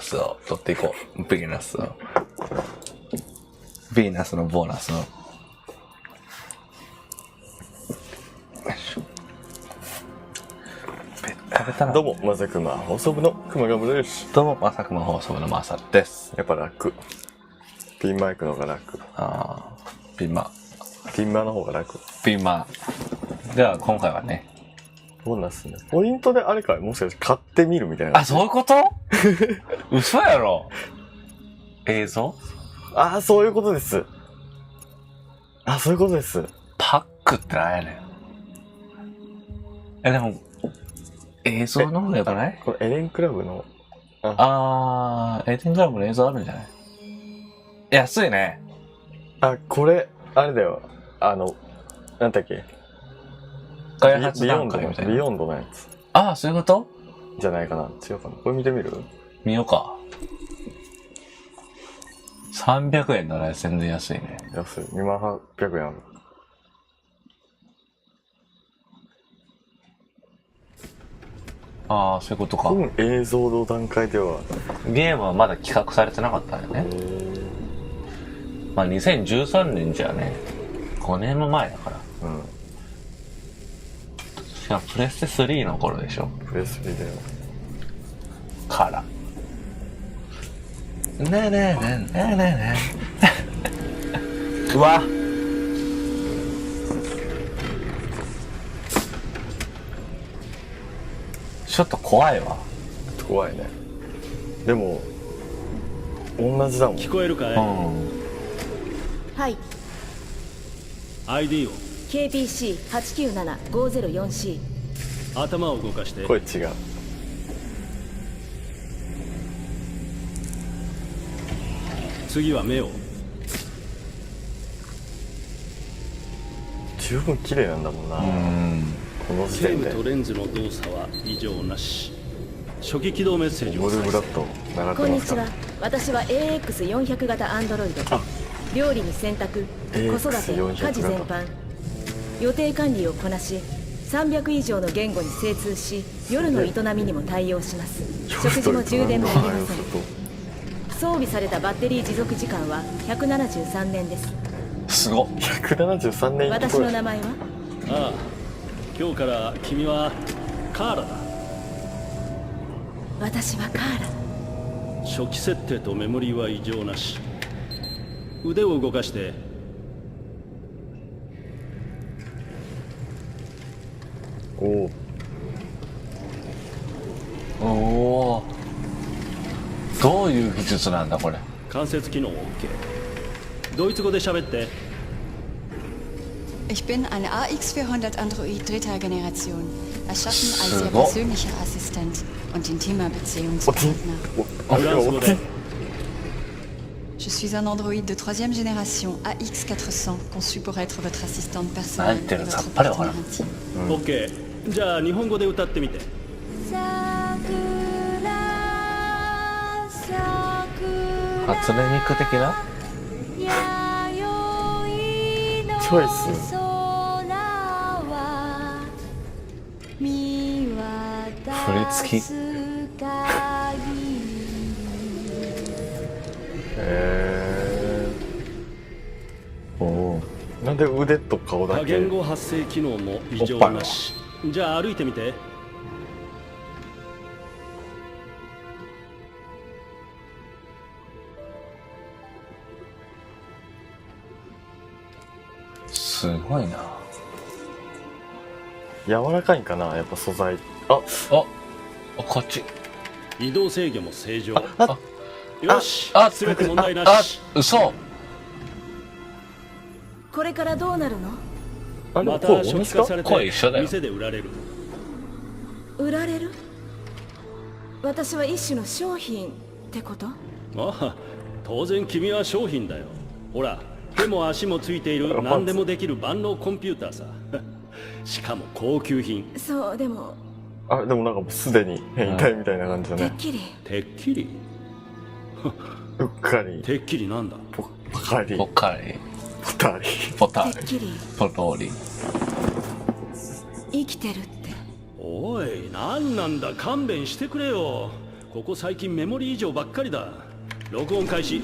スを取っていこう。ヴィーナスを。ヴィーナスのボーナスを。よいしょ。食べたな。どうも、まさくま放送部のくまがむです。どうも、まさくま放送部のまさです。やっぱ楽。ピンマイクの方が楽。あー、ピンマ。ピンマの方が楽。ピンマ。では、今回はね。ボーナスね。ポイントであれかい、もしかして買ってみるみたいな。あ、そういうこと嘘やろ。映像？ああ、そういうことです。あ、そういうことです。パックってなんやねん。でも、映像の方がよくない？これエレンクラブの。エレンクラブの映像あるんじゃない？安いね。あ、これ、あれだよ。なんだっけ。開発段階みたいな。ビヨンドのやつ。ああ、そういうことじゃないかな。違うかな。これ見てみる？見ようか。300円なら全然安いね。安い。2800円ある。ああ、そういうことか。映像の段階では。ゲームはまだ企画されてなかったんだよね。まあ2013年じゃね、5年も前だから。うん。しかもプレステ3の頃でしょ。プレス3だよ。から。ねえねえねえねえねえ。うわ。ちょっと怖いわ。怖いね。でも、同じだもん。聞こえるかい？はい。 ID を KBC897-504C。 頭を動かして。声違う。次は目を。十分綺麗なんだもんな。この時フレーム点で。とレンズの動作は異常なし。初期起動メッセージをモルブラッド習ってますか？こんにちは。私は AX400 型アンドロイド。料理に洗濯、子育て、 AX400 家事全般、予定管理をこなし、300以上の言語に精通し、夜の営みにも対応します。食事も充電もいりません。装備されたバッテリー持続時間は173年です。すごっ。173年。私の名前は？ああ、今日から君はカーラだ。私はカーラ。初期設定とメモリーは異常なし。腕を動かして。おお。どういう技術なんだこれ。関節機能 OK。 ドイツ語で喋って。 Ich bin ein AX400 Android dritter Generation, erschaffen als Ihr persönlicher Assistent und intimer Beziehungspartner. Je suis un Android de troisième génération AX400, conçu pour être votre assistante personnelle et votre partenaire intime. OK。 じゃあ日本語で歌ってみて。初音ミク的なチョイス。振り付き。おお。なんで腕と顔だ多け？言語発生機能も異常なし。じゃあ歩いてみて。すごいな。柔らかいんかな、やっぱ素材。こっち。移動制御も正常。よし、全て問題なし。嘘。これからどうなるの？また初期化されて店で売られる。売られる？私は一種の商品ってこと？ああ、当然君は商品だよ。ほら、手も足もついている何でもできる万能コンピューターさ。しかも高級品。そう、でも。でもなんかもうすでに変態みたいな感じだね。てっきり。てっきり。うっかり。てっきりなんだ。ぽっかり。ぽっかり。ぽたり。ぽたり。てっきり。ぽとり。生きてるって。おい、なんなんだ、勘弁してくれよ。ここ最近メモリ異常ばっかりだ。録音開始。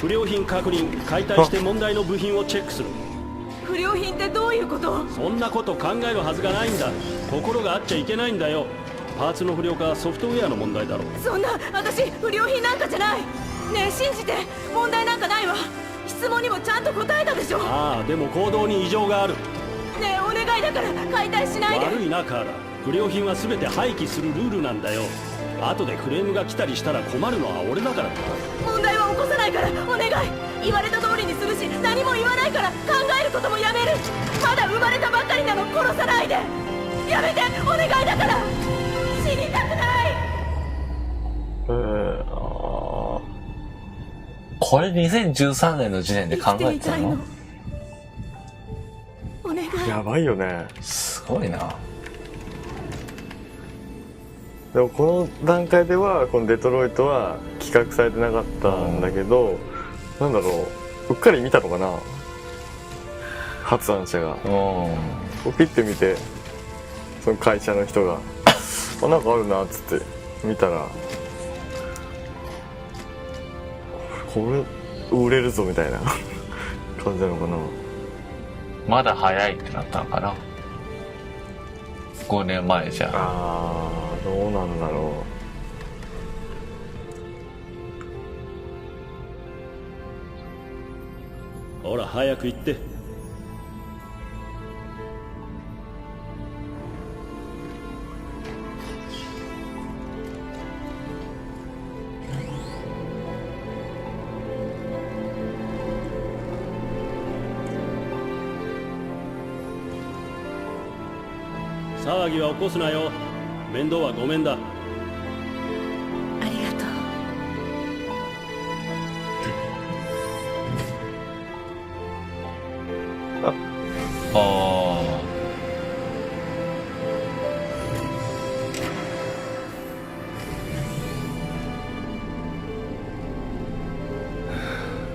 不良品確認。解体して問題の部品をチェックする。不良品ってどういうこと？そんなこと考えるはずがないんだ。心があっちゃいけないんだよ。パーツの不良かソフトウェアの問題だろ。そんな、私不良品なんかじゃない。ねえ信じて、問題なんかないわ。質問にもちゃんと答えたでしょ。ああ、でも行動に異常がある。ねえお願いだから解体しないで。悪いなカーラ。不良品は全て廃棄するルールなんだよ。後でクレームが来たりしたら困るのは俺だから。問題は起こさないからお願い。言われた通りにするし、何も言わないから考えることもやめる。まだ生まれたばっかりなの、殺さないで。やめてお願いだから。死にたくない。これ2013年の時点で考えてたの？お願い。やばいよね。すごいな。でもこの段階ではこのデトロイトは企画されてなかったんだけど、なんだろう、うっかり見たのかな、発案者が。こうピッて見て、その会社の人があ、なんかあるなっつって見たら、これ売れるぞみたいな感じなのかな。まだ早いってなったのかな。5年前じゃん。あー、どうなんだろう。ほら早く行って。騒ぎは起こすなよ。面倒はごめんだ。ありがとう。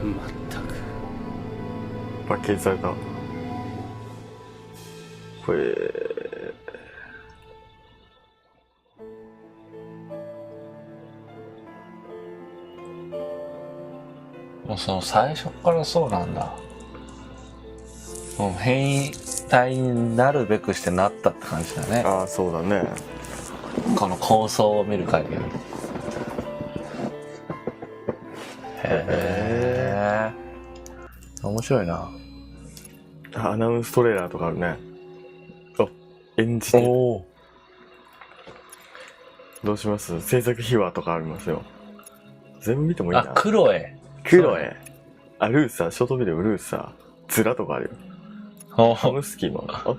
まったく。パッケージされた。これもうその最初からそうなんだ。もう変異体になるべくしてなったって感じだね。ああ、そうだね。この構想を見る限り。へえ。面白いな。アナウンストレーラーとかあるね。あ、演じてる。どうします？制作秘話とかありますよ。全部見てもいいな。あ、クロエ。あ、ルーサー、ショートビデオルーサー、ズラとかあるよ。ハムスキーマン。あ、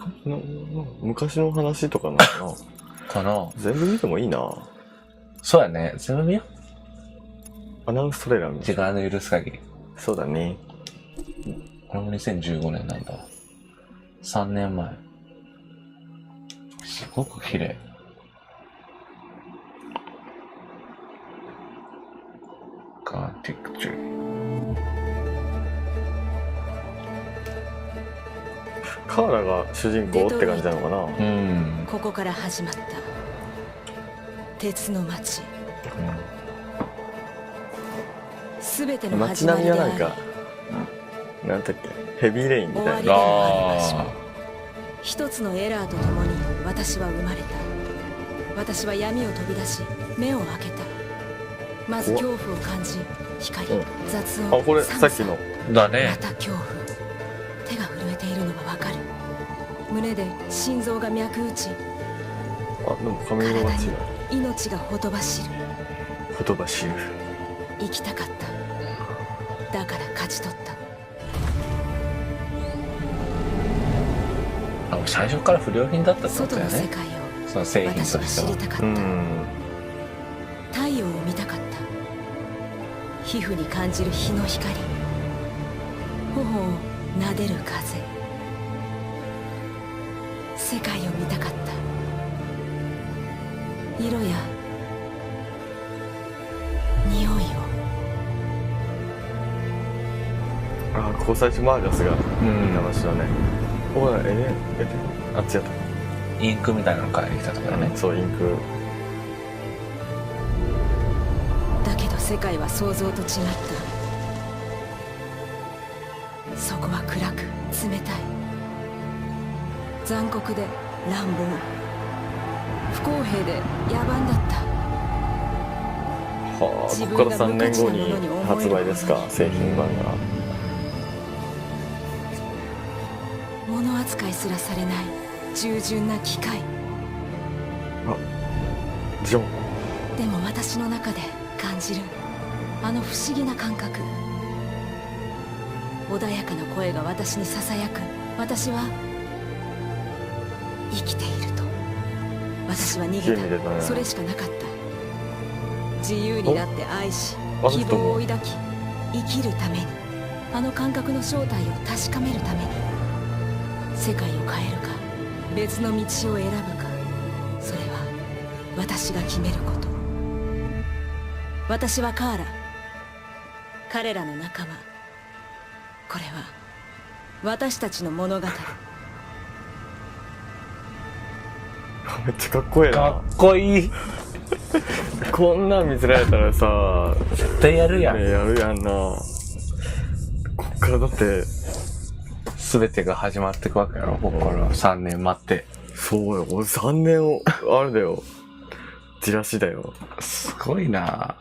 昔の話とかなのかなかな。全部見てもいいな。そうやね。全部見よアナウンストレーラー見う。時間の許す限り。そうだね。これも2015年なんだ。3年前。すごく綺麗。Quantic Dream。カーラが主人公って感じなのかな。うん。ここから始まった鉄の街。すべての始まりであり、街並みはなんかなんだっけ、ヘビーレインみたいな。終わりでもある場所。一つのエラーとともに私は生まれた。私は闇を飛び出し目を開けた。まず恐怖を感じ、光、雑音、あ、これさっきのだね。また恐怖。手が震えているのがわかる。胸で心臓が脈打ち、あ、でも髪色が違う。体に命がほとばしる。ほとばしる。生きたかった。だから勝ち取った。あ、最初から不良品だったってこと外だよね。の世界をその製品と私はしては。知りたかった。太陽を見たかった。皮膚に感じる日の光、頬を撫でる風。世界を見たかった。色や匂いを。あ、ここ最初マーガスが見た場所だね。ほら、あっちやった。インクみたいなの買いに来たところね。そう、インク。世界は想像と違った。そこは暗く冷たい、残酷で乱暴、不公平で野蛮だった。はあ、ここから3年後に発売ですか、製品版が。物扱いすらされない従順な機械。ジョン。でも私の中で感じるあの不思議な感覚。穏やかな声が私にささやく。私は生きていると。私は逃げた、それしかなかった。自由になって愛し、希望を抱き、生きるために、あの感覚の正体を確かめるために、世界を変えるか別の道を選ぶか、それは私が決めること。私はカーラ、彼らの仲間。これは私たちの物語。めっちゃかっこいいな。かっこいい。こんなん見せられたらさ、絶対やるやん。ね、やるやんな。こっからだって全てが始まっていくわけやろ。ここから3年待って。そうよ、俺3年をあれだよ、じらしだよ。すごいな。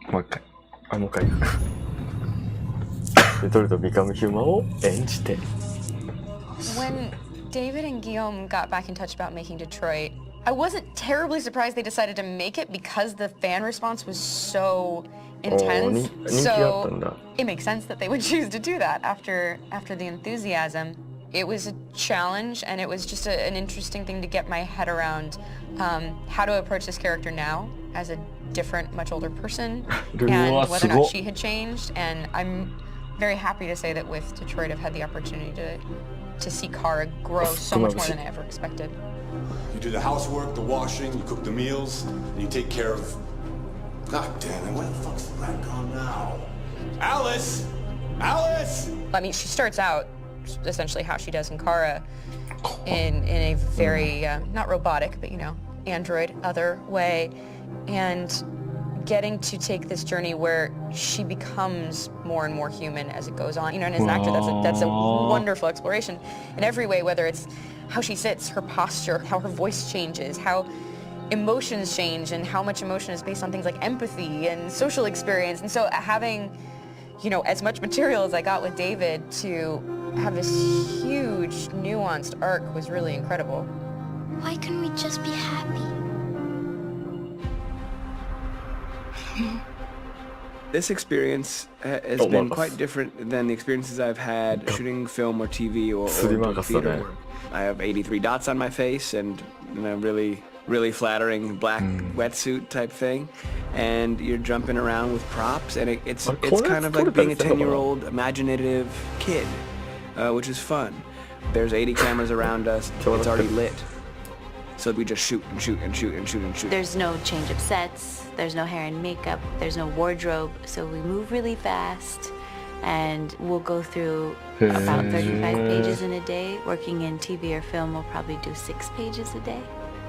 もう一回。あ、もう一回。レトルトビカムヒューマンを演じて。When David and Guillaume got back in touch about making Detroit, I wasn't terribly surprised they decided to make it because the fan response was so intense. So it makes sense that they would choose to do that after the enthusiasm. It was a challenge, and it was just an interesting thing to get my head around how to approach this character now as a different, much older person, and whether or not she had changed. And I'm very happy to say that with Detroit, I've had the opportunity to see Kara grow so much more than I ever expected. You do the housework, the washing, you cook the meals, and you take care of... God damn it, where the fuck's the rat gone now? Alice! Alice! I mean, she starts out essentially how she does in Kara in a very, not robotic, but, you know, android, other way. And getting to take this journey where she becomes more and more human as it goes on. You know, and as an actor, that's a wonderful exploration in every way, whether it's how she sits, her posture, how her voice changes, how emotions change, and how much emotion is based on things like empathy and social experience. And so having, you know, as much material as I got with David to have this huge, nuanced arc was really incredible. Why couldn't we just be happy? This experience has been quite different than the experiences I've had shooting film or TV or theater work. I have 83 dots on my face and a really, really flattering black wetsuit type thing. And you're jumping around with props, and it's kind of like being a 10-year-old imaginative kid, which is fun. There's 80 cameras around us. It's already lit. So we just shoot and shoot and shoot and shoot and shoot. There's no change of sets, there's no hair and makeup, there's no wardrobe, so we move really fast, and we'll go through about 35 pages in a day. Working in TV or film, we'll probably do 6 pages a day.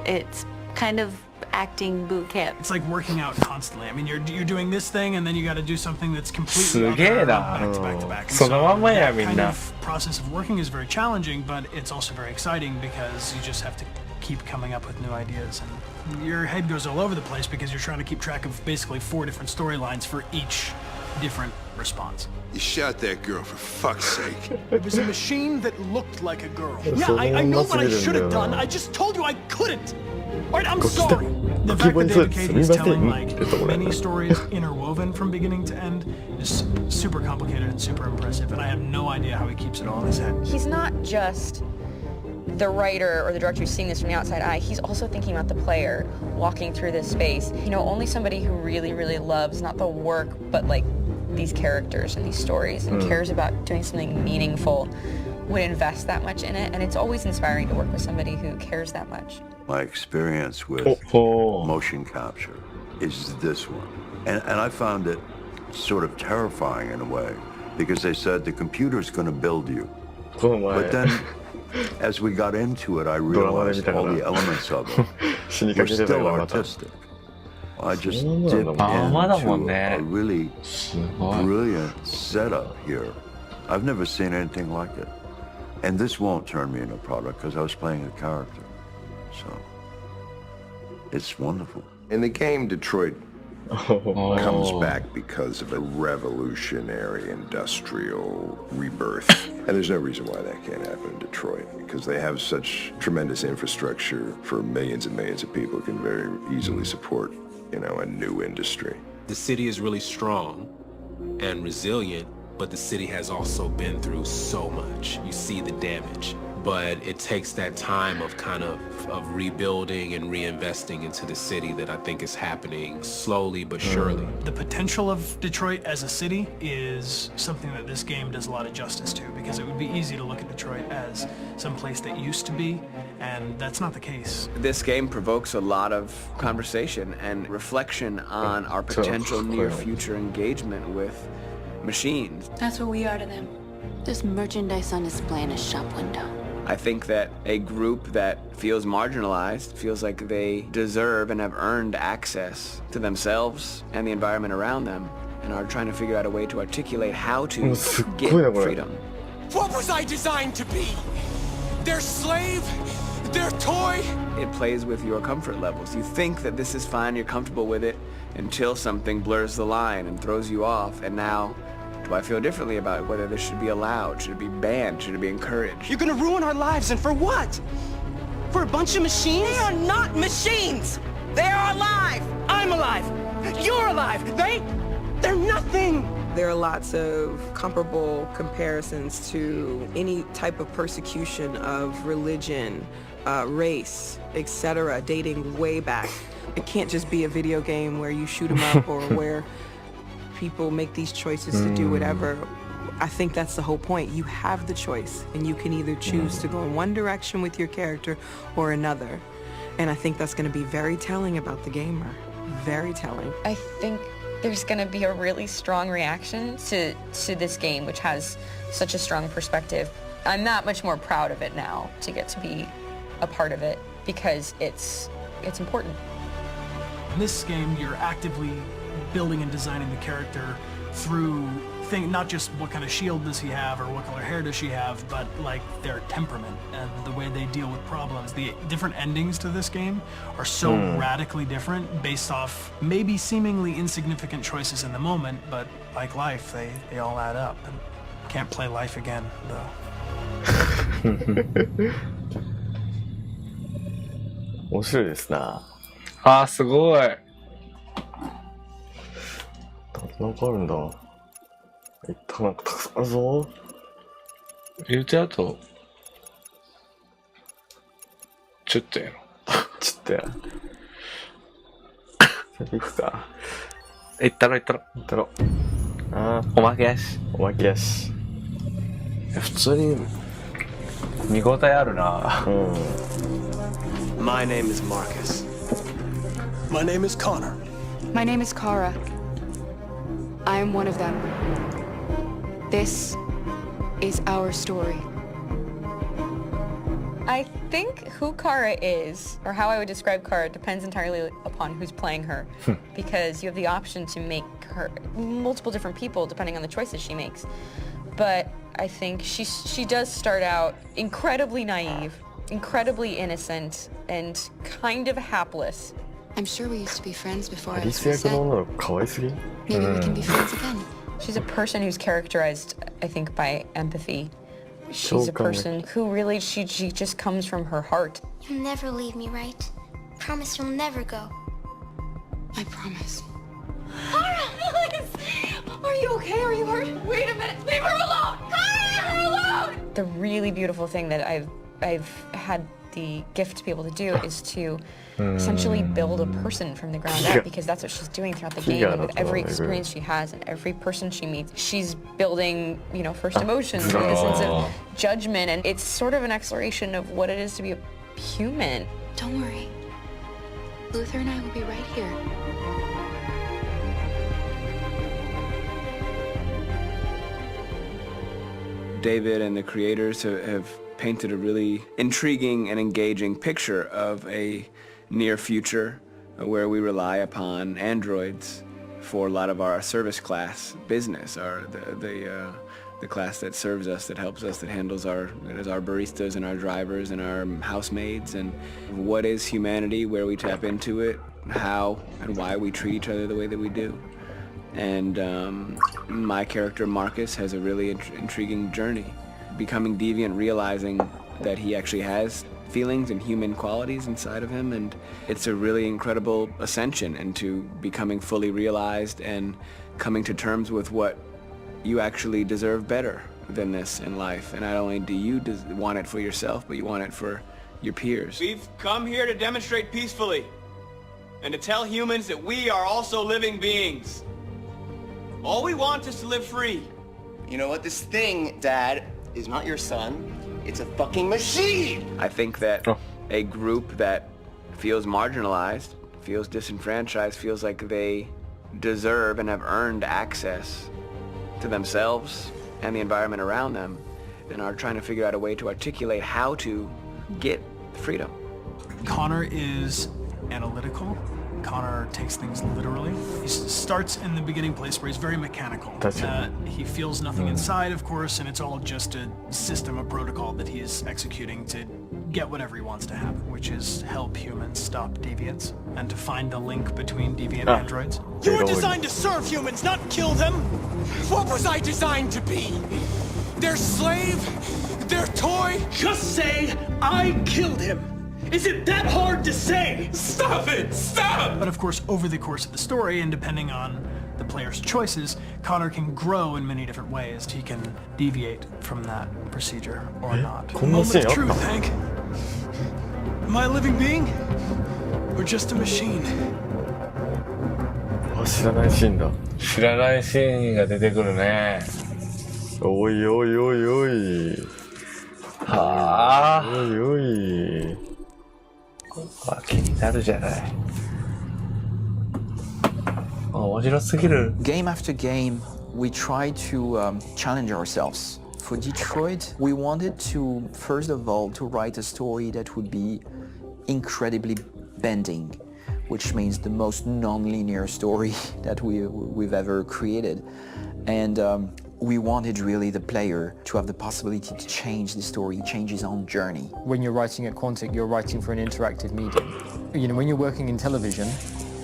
It's kind of acting boot camp. It's like working out constantly. I mean, you're doing this thing, and then you got to do something that's completely back to back to back. So that kind of process of working is very challenging, but it's also very exciting because you just have to keep coming up with new ideas, and your head goes all over the place because you're trying to keep track of basically 4 different storylines for each different response. You shot that girl, for fuck's sake. It was a machine that looked like a girl. Yeah, I know what I should have done. I just told you I couldn't. All right, I'm sorry. The fact that David Cage is telling like many stories interwoven from beginning to end is super complicated and super impressive, and I have no idea how he keeps it all in his head. He's not just the writer or the director who's seeing this from the outside eye. He's also thinking about the player walking through this space. You know, only somebody who really, really loves not the work, but like these characters and these stories and cares about doing something meaningful would invest that much in it. And it's always inspiring to work with somebody who cares that much. My experience with motion capture is this one. And I found it sort of terrifying in a way, because they said the computer's going to build you. But then as we got into it, I realized all the elements of it. We're still artistic. I just dipped into a really brilliant setup here. I've never seen anything like it. And this won't turn me into a product because I was playing a character. So it's wonderful. In the game, Detroit comes back because of a revolutionary industrial rebirth. And there's no reason why that can't happen in Detroit, because they have such tremendous infrastructure for millions and millions of people who can very easily support, you know, a new industry. The city is really strong and resilient, but the city has also been through so much. You see the damage. But it takes that time of kind of rebuilding and reinvesting into the city that I think is happening slowly but surely. The potential of Detroit as a city is something that this game does a lot of justice to, because it would be easy to look at Detroit as some place that used to be, and that's not the case. This game provokes a lot of conversation and reflection on our potential near future engagement with machines. That's what we are to them. There's merchandise on display in a shop window. I think that a group that feels marginalized, feels like they deserve and have earned access to themselves and the environment around them, and are trying to figure out a way to articulate how to get freedom. What was I designed to be? Their slave? Their toy? It plays with your comfort levels. You think that this is fine, you're comfortable with it, until something blurs the line and throws you off, and now do I feel differently about whether this should be allowed, should it be banned, should it be encouraged? You're gonna ruin our lives, and for what? For a bunch of machines? They are not machines! They are alive! I'm alive! You're alive! They're nothing! There are lots of comparable comparisons to any type of persecution of religion, race, etc., dating way back. It can't just be a video game where you shoot them up or where people make these choices to do whatever. I think that's the whole point. You have the choice, and you can either choose to go in one direction with your character or another. And I think that's going to be very telling about the gamer. Very telling. I think there's going to be a really strong reaction to this game, which has such a strong perspective. I'm that much more proud of it now to get to be a part of it, because it's important. In this game, you're actively building and designing the character through not just what kind of shield does he have or what color hair does she have, but like their temperament and the way they deal with problems. The different endings to this game are so radically different based off maybe seemingly insignificant choices in the moment, but like life, they all add up. And can't play life again, though. 面白いですな。あー、すごい。なんかあるんだ。なんかたくさんあるぞ。言うちゃうと、ちょっとやろ。ちょっとや。先行くか。行ったろ。ああ。おまけやし。普通に見応えあるな。My name is Marcus. My name is Connor. My name is Kara. I am one of them. This is our story. I think who Kara is, or how I would describe Kara, depends entirely upon who's playing her, because you have the option to make her multiple different people depending on the choices she makes. But I think she does start out incredibly naive, incredibly innocent, and kind of hapless. I'm sure we used to be friends before I アリ was ス役 reset. の女の子可愛すぎ。 Maybe we can be friends again. She's a person who's characterized, I think, by empathy. She's a person who really, she just comes from her heart. You'll never leave me, right? Promise you'll never go. I promise. Kara, Alice! Are you okay? Are you hurt? Wait a minute. Leave her alone! Kara, leave her alone! The really beautiful thing that I've had the gift to be able to do is to essentially build a person from the ground up, because that's what she's doing throughout the game. And with every experience she has and every person she meets, she's building, first emotions and a sense of judgment, and it's sort of an exploration of what it is to be a human. Don't worry. Luther and I will be right here. David and the creators have painted a really intriguing and engaging picture of a near future where we rely upon androids for a lot of our service class business, or the class that serves us, that helps us, that handles our baristas and our drivers and our housemaids. And what is humanity, where we tap into it, how and why we treat each other the way that we do. And my character Marcus has a really intriguing journey, becoming deviant, realizing that he actually has feelings and human qualities inside of him, and it's a really incredible ascension into becoming fully realized and coming to terms with what you actually deserve better than this in life. And not only do you want it for yourself, but you want it for your peers. We've come here to demonstrate peacefully and to tell humans that we are also living beings. All we want is to live free. You know what? This thing, Dad, is not your son. It's a fucking machine! I think that a group that feels marginalized, feels disenfranchised, feels like they deserve and have earned access to themselves and the environment around them, and are trying to figure out a way to articulate how to get freedom. Connor is analytical. Connor takes things literally. He starts in the beginning place where he's very mechanical. He feels nothing inside, of course, and it's all just a system, a protocol that he is executing to get whatever he wants to happen, which is help humans stop deviants and to find the link between deviant androids. You were designed to serve humans, not kill them! What was I designed to be? Their slave? Their toy? Just say, I killed him! Is it that hard to say? Stop it! Stop! But of course, over the course of the story, and depending on the player's choices, Connor can grow in many different ways. He can deviate from that procedure or not. Moment of truth, Hank. Am I a living being? Or just a machine? 知らないシーンだ。知らないシーンが出てくるね。おいおいおいおい。はあ。おいおい。気になるじゃない。面白すぎる。Game after game, we try to challenge ourselves. For Detroit, we wanted to, first of all, to write a story that would be incredibly bending, which means the most non-linear story that we've ever created. And we wanted really the player to have the possibility to change the story, change his own journey. When you're writing at Quantic, you're writing for an interactive medium. You know, when you're working in television,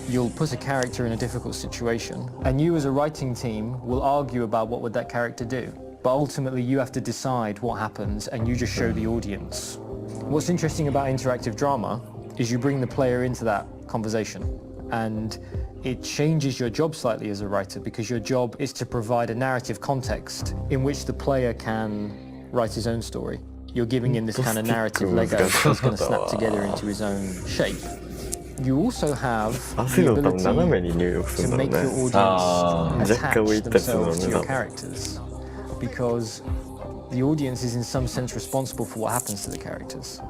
you'll put a character in a difficult situation, and you as a writing team will argue about what would that character do. But ultimately you have to decide what happens, and you just show the audience. What's interesting about interactive drama is you bring the player into that conversation, and it changes your job slightly as a writer, because your job is to provide a narrative context in which the player can write his own story. You're giving him this kind of narrative Lego that's going to snap together into his own shape. You also have the ability to make your audience attach themselves to your characters, because the audience is in some sense responsible for what happens to the characters.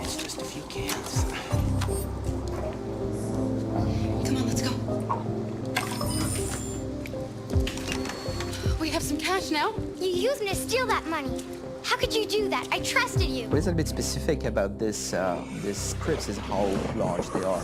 It's just a few cans. Come on, let's go. We have some cash now. You used me to steal that money. How could you do that? I trusted you. What is a bit specific about this scripts is how large they are.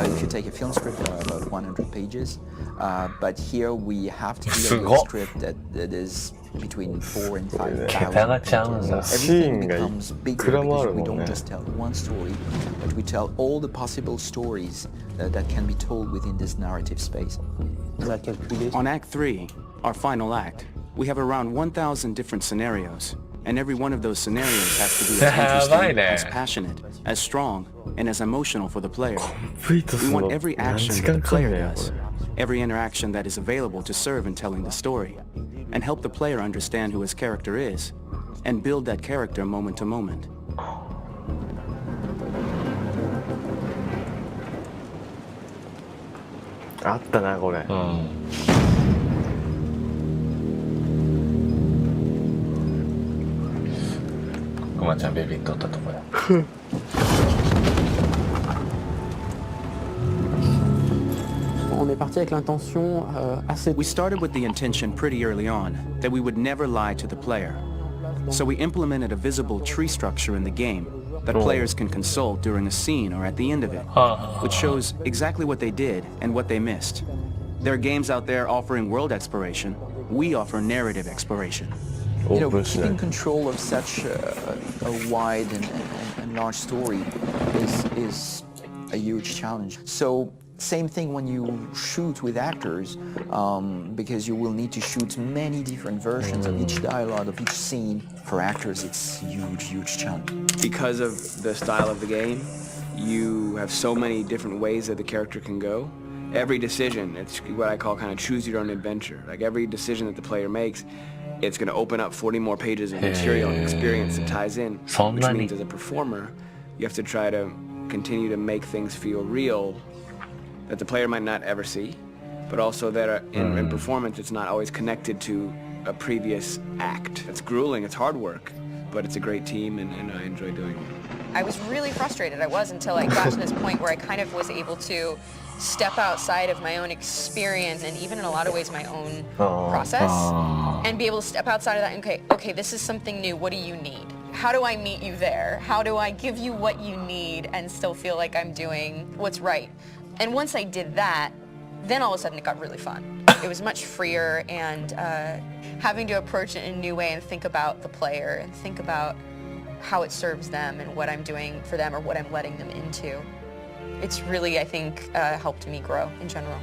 If you take a film script, there are about 100 pages. But here we have to deal with a script that is between 4 and 5,000 pages. Everything becomes bigger because we don't just tell one story, but we tell all the possible stories that can be told within this narrative space. On Act 3, our final act, we have around 1,000 different scenarios. And every one of those scenarios has to be as interesting, as passionate, as strong, and as emotional for the player. We want every action that the player does, every interaction that is available to serve in telling the story, and help the player understand who his character is, and build that character moment to moment. We started with the intention pretty early on that we would never lie to the player. So we implemented a visible tree structure in the game that players can consult during a scene or at the end of it, which shows exactly what they did and what they missed. There are games out there offering world exploration. We offer narrative exploration. You know, keeping control of such a wide and large story is a huge challenge. So same thing when you shoot with actors, because you will need to shoot many different versions of each dialogue, of each scene. For actors, it's a huge challenge. Because of the style of the game, you have so many different ways that the character can go. Every decision, it's what I call kind of choose your own adventure. Like every decision that the player makes, it's going to open up 40 more pages of material and experience that ties in, which means as a performer, you have to try to continue to make things feel real that the player might not ever see, but also that in performance it's not always connected to a previous act. It's grueling, it's hard work, but it's a great team and I enjoy doing it. I was really frustrated. I was until I got to this point where I kind of was able to step outside of my own experience and even in a lot of ways my own process and be able to step outside of that and okay, this is something new. What do you need? How do I meet you there? How do I give you what you need and still feel like I'm doing what's right? And once I did that, then all of a sudden it got really fun. It was much freer and having to approach it in a new way and think about the player and think about how it serves them and what I'm doing for them or what I'm letting them into. It's really, I think, helped me grow in general.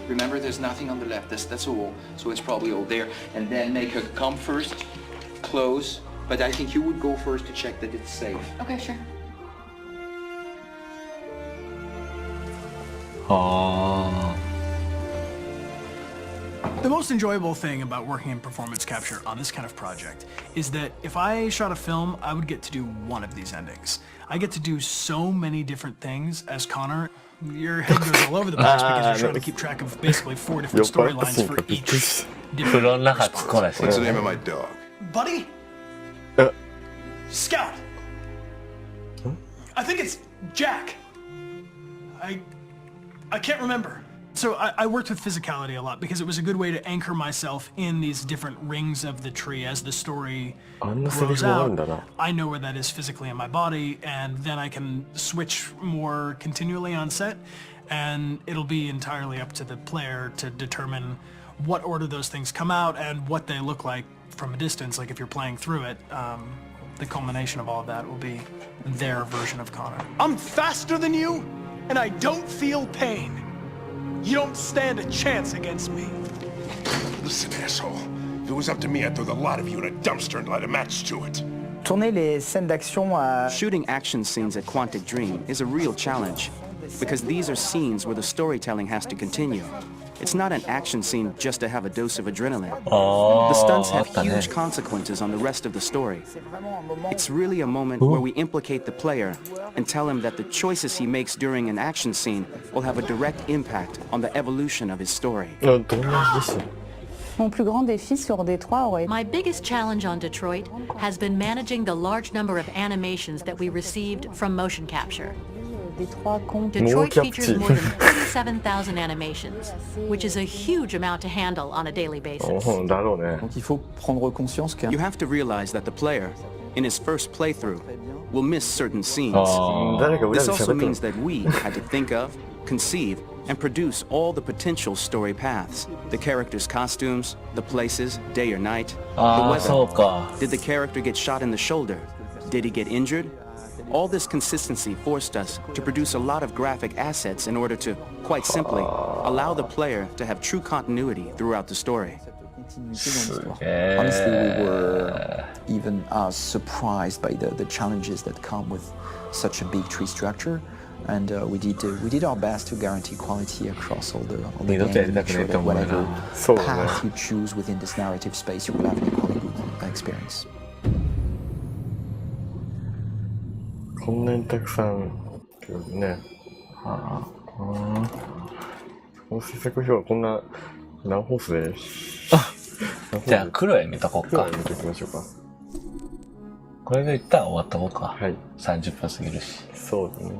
Remember, there's nothing on the left. That's all. So it's probably all there. And then make her come first, close. But I think you would go first to check that it's safe. Okay, sure. The most enjoyable thing about working in performance capture on this kind of project is that if I shot a film, I would get to do one of these endings. I get to do so many different things as Connor. Your head goes all over the place because you're trying to keep track of basically 4 different storylines for each different response. What's the name of my dog? Buddy? Scout. I think it's Jack. I can't remember. So I worked with physicality a lot because it was a good way to anchor myself in these different rings of the tree as the story grows out. I know where that is physically in my body, and then I can switch more continually on set, and it'll be entirely up to the player to determine what order those things come out and what they look like from a distance. Like if you're playing through it, the culmination of all of that will be their version of Connor. I'm faster than you, and I don't feel pain. You don't stand a chance against me. Listen, asshole. If it was up to me, I'd throw the lot of you in a dumpster and light a match to it. Shooting action scenes at Quantic Dream is a real challenge because these are scenes where the storytelling has to continue. It's not an action scene just to have a dose of adrenaline. The stunts have huge consequences on the rest of the story. It's really a moment where we implicate the player and tell him that the choices he makes during an action scene will have a direct impact on the evolution of his story. My biggest challenge on Detroit has been managing the large number of animations that we received from motion capture. Detroit features more than 37,000 animations, which is a huge amount to handle on a daily basis. You have to realize that the player, in his first playthrough, will miss certain scenes. This also means that we had to think of, conceive, and produce all the potential story paths. The character's costumes, the places, day or night, the weather. Did the character get shot in the shoulder? Did he get injured? All this consistency forced us to produce a lot of graphic assets in order to, quite simply, allow the player to have true continuity throughout the story. Honestly, we were even surprised by the challenges that come with such a big tree structure, and we did our best to guarantee quality across all the games and make sure that whatever path you choose within this narrative space, you will have an equally good experience. こんなにたくさんね。この制作表はこんな何ホースで。じゃあ黒い見とこうか。黒い見ときましょうか。これで一旦終わっとこうか。はい。30分過ぎるし。そうだね。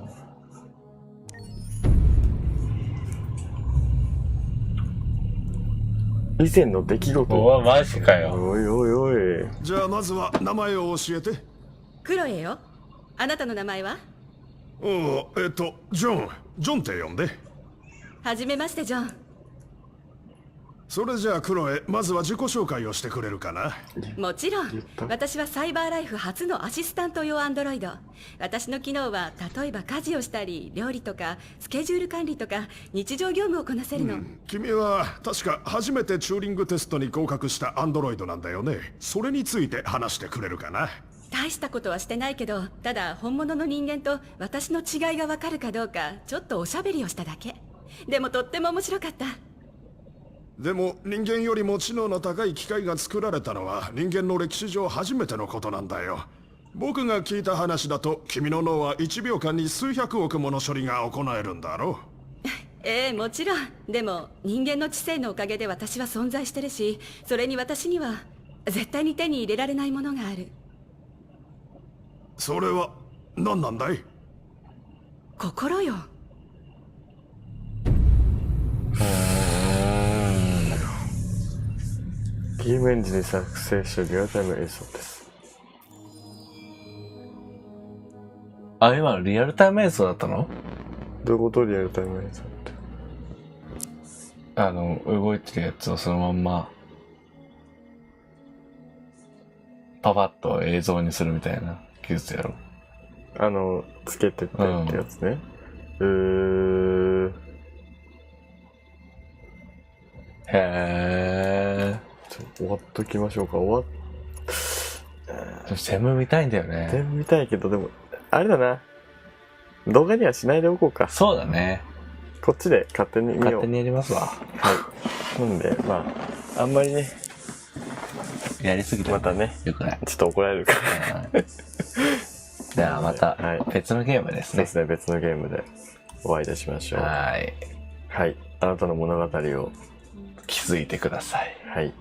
以前の出来事。うわマジかよ。おいおいおい。じゃあまずは名前を教えて。クロエよ。あなたの名前は？ジョンって呼んで。はじめましてジョン。それじゃあクロエ、まずは自己紹介をしてくれるかな。もちろん。私はサイバーライフ初のアシスタント用アンドロイド。私の機能は例えば家事をしたり料理とかスケジュール管理とか日常業務をこなせるの。君は確か初めてチューリングテストに合格したアンドロイドなんだよね。それについて話してくれるかな。大したことはしてないけど、ただ本物の人間と私の違いがわかるかどうかちょっとおしゃべりをしただけ。でもとっても面白かった。でも人間よりも知能の高い機械が作られたのは人間の歴史上初めてのことなんだよ。僕が聞いた話だと君の脳は1秒間に数百億もの処理が行えるんだろう。もちろん。でも人間の知性のおかげで私は存在してるし、それに私には絶対に手に入れられないものがある。それは何なんだい？心よ。ゲームエンジンで作成したリアルタイム映像です。あ、今のリアルタイム映像だったの？どういうことリアルタイム映像って？動いてるやつをそのまんまパパッと映像にするみたいな技術やろ。つけてってってやつね。へー。終わっときましょうか。セム見たいんだよね。セム見たいけど、でも、あれだな。動画にはしないでおこうか。そうだね。こっちで勝手に見よう。勝手にやりますわ。はい。なんで、まあ、あんまりね、やりすぎてまたね、よくない。ちょっと怒られるから。ではまた、別のゲームですね。そうですね、別のゲームでお会いいたしましょう。はい。はい。あなたの物語を気づいてください。はい。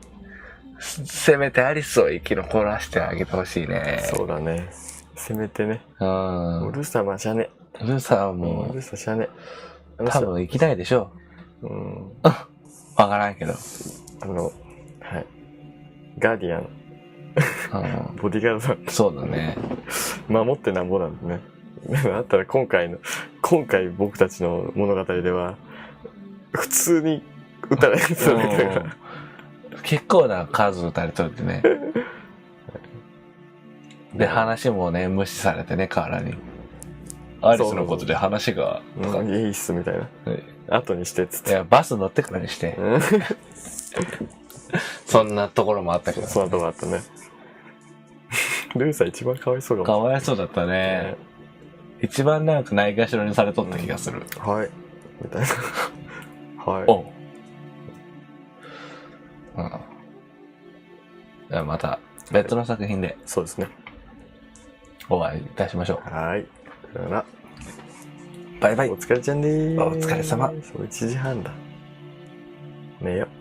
せめてアリスを生き残らせてあげてほしいね。そうだね。せめてね。ルーサーはしゃね。ルーサーはもう、ルーサーしゃね。多分生きないでしょう。わからんけど。はい。ガーディアン。ボディガードだ。そうだね。守ってなんぼなんだね。でもあったら今回僕たちの物語では、普通に撃たれる人だから。結構な数撃たれとるってね。で、話もね、無視されてね、河原に。アリスのことで話が。いいっすみたいな。後にしてっつって。いや、バス乗ってからにして。そんなところもあったけど。そんなところあったね。ルーサー一番かわいそうかも。かわいそうだったね。一番なんかないがしろにされとった気がする。はい。みたいな。はい。おう。ではまた別の作品で。そうですね。お会いいたしましょう。はい。さよなら。バイバイ。お疲れちゃんでーす。お疲れ様。そう、1時半だ。寝よう。